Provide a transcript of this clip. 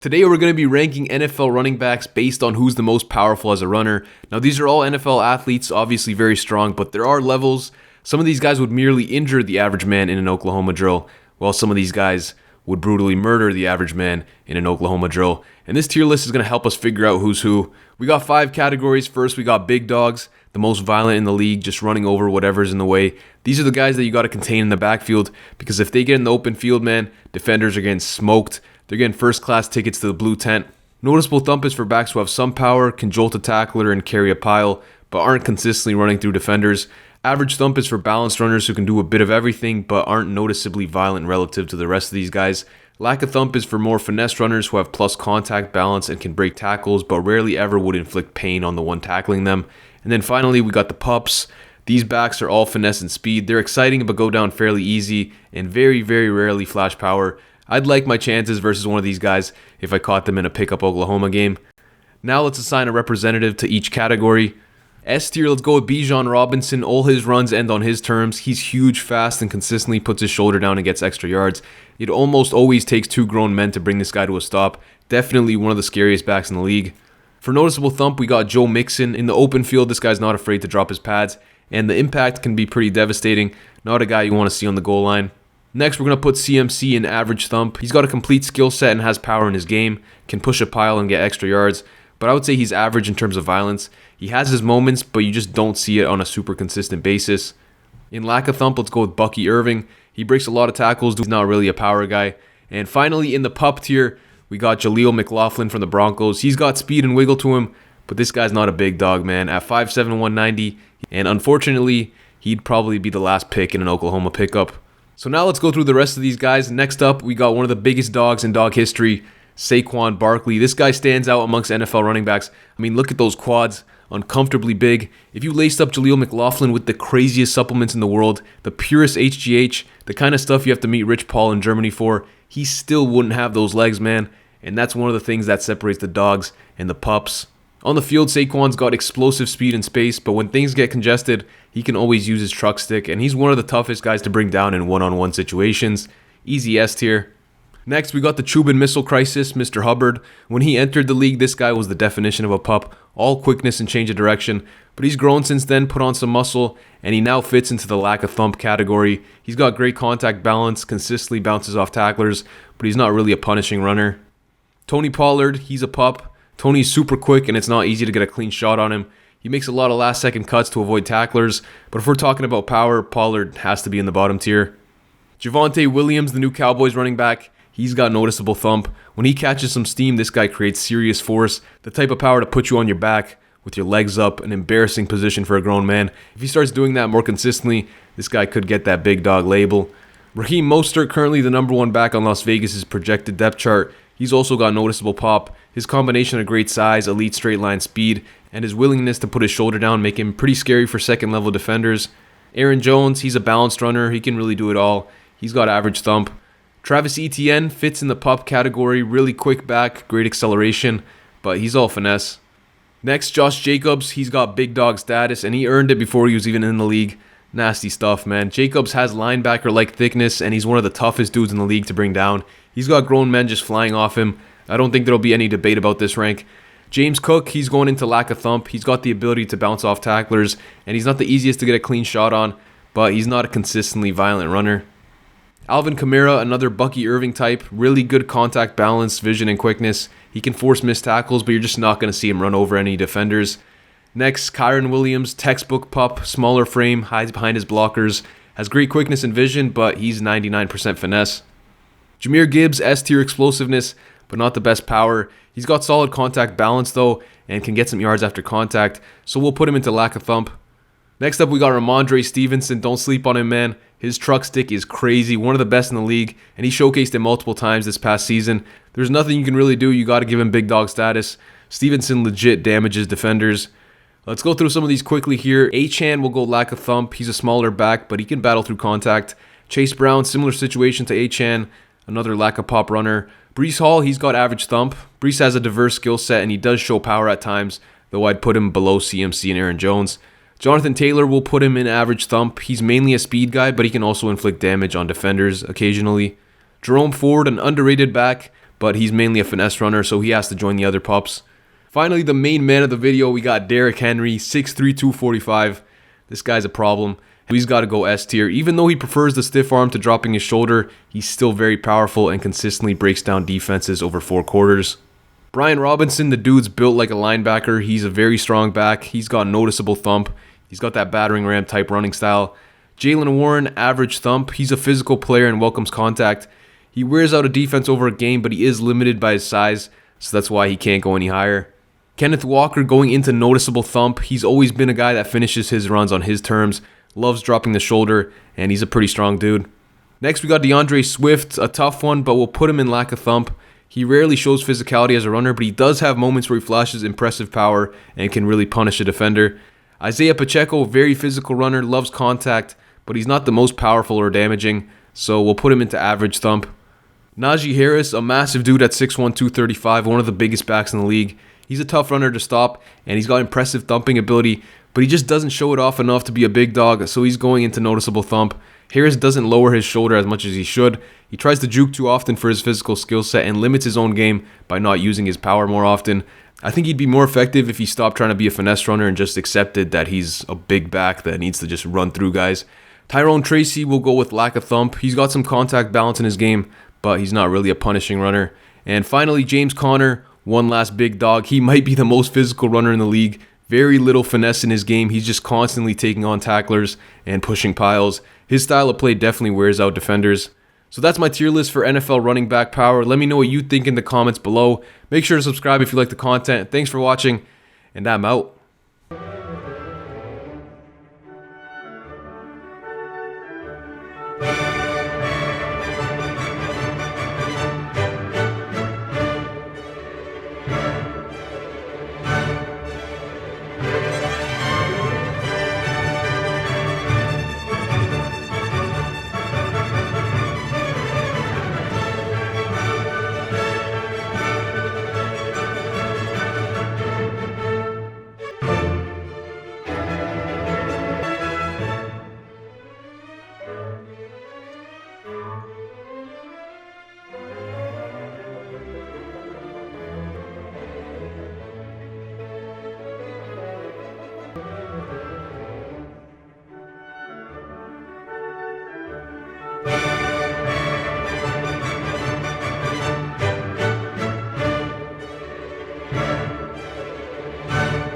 Today we're going to be ranking NFL running backs based on who's the most powerful as a runner. Now these are all NFL athletes, obviously very strong, but there are levels. Some of these guys would merely injure the average man in an Oklahoma drill, while some of these guys would brutally murder the average man in an Oklahoma drill. And this tier list is going to help us figure out who's who. We got 5 categories. First, we got big dogs, the most violent in the league, just running over whatever's in the way. These are the guys that you got to contain in the backfield, because if they get in the open field, man, defenders are getting smoked. They're getting first-class tickets to the blue tent. Noticeable thump is for backs who have some power, can jolt a tackler and carry a pile, but aren't consistently running through defenders. Average thump is for balanced runners who can do a bit of everything, but aren't noticeably violent relative to the rest of these guys. Lack of thump is for more finesse runners who have plus contact balance and can break tackles, but rarely ever would inflict pain on the one tackling them. And then finally, we got the pups. These backs are all finesse and speed. They're exciting but go down fairly easy and very, very rarely flash power. I'd like my chances versus one of these guys if I caught them in a pickup Oklahoma game. Now let's assign a representative to each category. S tier, let's go with Bijan Robinson. All his runs end on his terms. He's huge, fast, and consistently puts his shoulder down and gets extra yards. It almost always takes 2 grown men to bring this guy to a stop. Definitely one of the scariest backs in the league. For noticeable thump, we got Joe Mixon. In the open field, this guy's not afraid to drop his pads, and the impact can be pretty devastating. Not a guy you want to see on the goal line. Next, we're going to put CMC in average thump. He's got a complete skill set and has power in his game, can push a pile and get extra yards, but I would say he's average in terms of violence. He has his moments, but you just don't see it on a super consistent basis. In lack of thump, let's go with Bucky Irving. He breaks a lot of tackles, he's not really a power guy. And finally, in the pup tier, we got Jaleel McLaughlin from the Broncos. He's got speed and wiggle to him, but this guy's not a big dog, man. At 5'7", 190, and unfortunately, he'd probably be the last pick in an Oklahoma pickup. So now let's go through the rest of these guys. Next up, we got one of the biggest dogs in dog history, Saquon Barkley. This guy stands out amongst NFL running backs. I mean, look at those quads, uncomfortably big. If you laced up Jaleel McLaughlin with the craziest supplements in the world, the purest HGH, the kind of stuff you have to meet Rich Paul in Germany for, he still wouldn't have those legs, man. And that's one of the things that separates the dogs and the pups. On the field, Saquon's got explosive speed and space, but when things get congested, he can always use his truck stick, and he's one of the toughest guys to bring down in one-on-one situations. Easy S tier. Next, we got the Chubin Missile Crisis, Mr. Hubbard. When he entered the league, this guy was the definition of a pup, all quickness and change of direction, but he's grown since then, put on some muscle, and he now fits into the lack of thump category. He's got great contact balance, consistently bounces off tacklers, but he's not really a punishing runner. Tony Pollard, he's a pup. Tony's super quick, and it's not easy to get a clean shot on him. He makes a lot of last-second cuts to avoid tacklers, but if we're talking about power, Pollard has to be in the bottom tier. Javonte Williams, the new Cowboys running back, he's got noticeable thump. When he catches some steam, this guy creates serious force, the type of power to put you on your back with your legs up, an embarrassing position for a grown man. If he starts doing that more consistently, this guy could get that big dog label. Raheem Mostert, currently the number 1 back on Las Vegas' projected depth chart. He's also got noticeable pop. His combination of great size, elite straight line speed, and his willingness to put his shoulder down make him pretty scary for second level defenders. Aaron Jones, he's a balanced runner. He can really do it all. He's got average thump. Travis Etienne fits in the pup category. Really quick back, great acceleration, but he's all finesse. Next, Josh Jacobs. He's got big dog status, and he earned it before he was even in the league. Nasty stuff, man. Jacobs has linebacker-like thickness, and he's one of the toughest dudes in the league to bring down. He's got grown men just flying off him. I don't think there'll be any debate about this rank. James Cook, he's going into lack of thump. He's got the ability to bounce off tacklers, and he's not the easiest to get a clean shot on, but he's not a consistently violent runner. Alvin Kamara, another Bucky Irving type, really good contact balance, vision, and quickness. He can force missed tackles, but you're just not going to see him run over any defenders. Next, Kyron Williams, textbook pup, smaller frame, hides behind his blockers, has great quickness and vision, but he's 99% finesse. Jahmyr Gibbs, S-tier explosiveness, but not the best power. He's got solid contact balance though, and can get some yards after contact, so we'll put him into lack of thump. Next up, we got Ramondre Stevenson. Don't sleep on him, man. His truck stick is crazy, one of the best in the league, and he showcased it multiple times this past season. There's nothing you can really do. You got to give him big dog status. Stevenson legit damages defenders. Let's go through some of these quickly here. Achane will go lack of thump. He's a smaller back, but he can battle through contact. Chase Brown, similar situation to Achane, another lack of pop runner. Breece Hall, he's got average thump. Breece has a diverse skill set, and he does show power at times, though I'd put him below CMC and Aaron Jones. Jonathan Taylor will put him in average thump. He's mainly a speed guy, but he can also inflict damage on defenders occasionally. Jerome Ford, an underrated back, but he's mainly a finesse runner, so he has to join the other pups. Finally, the main man of the video, we got Derrick Henry, 6'3", 245. This guy's a problem. He's got to go S tier. Even though he prefers the stiff arm to dropping his shoulder, he's still very powerful and consistently breaks down defenses over 4 quarters. Brian Robinson, the dude's built like a linebacker. He's a very strong back. He's got noticeable thump. He's got that battering ram type running style. Jaylen Warren, average thump. He's a physical player and welcomes contact. He wears out a defense over a game, but he is limited by his size, so that's why he can't go any higher. Kenneth Walker going into noticeable thump. He's always been a guy that finishes his runs on his terms, loves dropping the shoulder, and he's a pretty strong dude. Next, we got DeAndre Swift, a tough one, but we'll put him in lack of thump. He rarely shows physicality as a runner, but he does have moments where he flashes impressive power and can really punish a defender. Isaiah Pacheco, very physical runner, loves contact, but he's not the most powerful or damaging, so we'll put him into average thump. Najee Harris, a massive dude at 6'1", 235, one of the biggest backs in the league. He's a tough runner to stop, and he's got impressive thumping ability, but he just doesn't show it off enough to be a big dog, so he's going into noticeable thump. Harris doesn't lower his shoulder as much as he should. He tries to juke too often for his physical skill set and limits his own game by not using his power more often. I think he'd be more effective if he stopped trying to be a finesse runner and just accepted that he's a big back that needs to just run through guys. Tyrone Tracy will go with lack of thump. He's got some contact balance in his game, but he's not really a punishing runner. And finally, James Conner, one last big dog. He might be the most physical runner in the league. Very little finesse in his game. He's just constantly taking on tacklers and pushing piles. His style of play definitely wears out defenders. So that's my tier list for NFL running back power. Let me know what you think in the comments below. Make sure to subscribe if you like the content. Thanks for watching, and I'm out.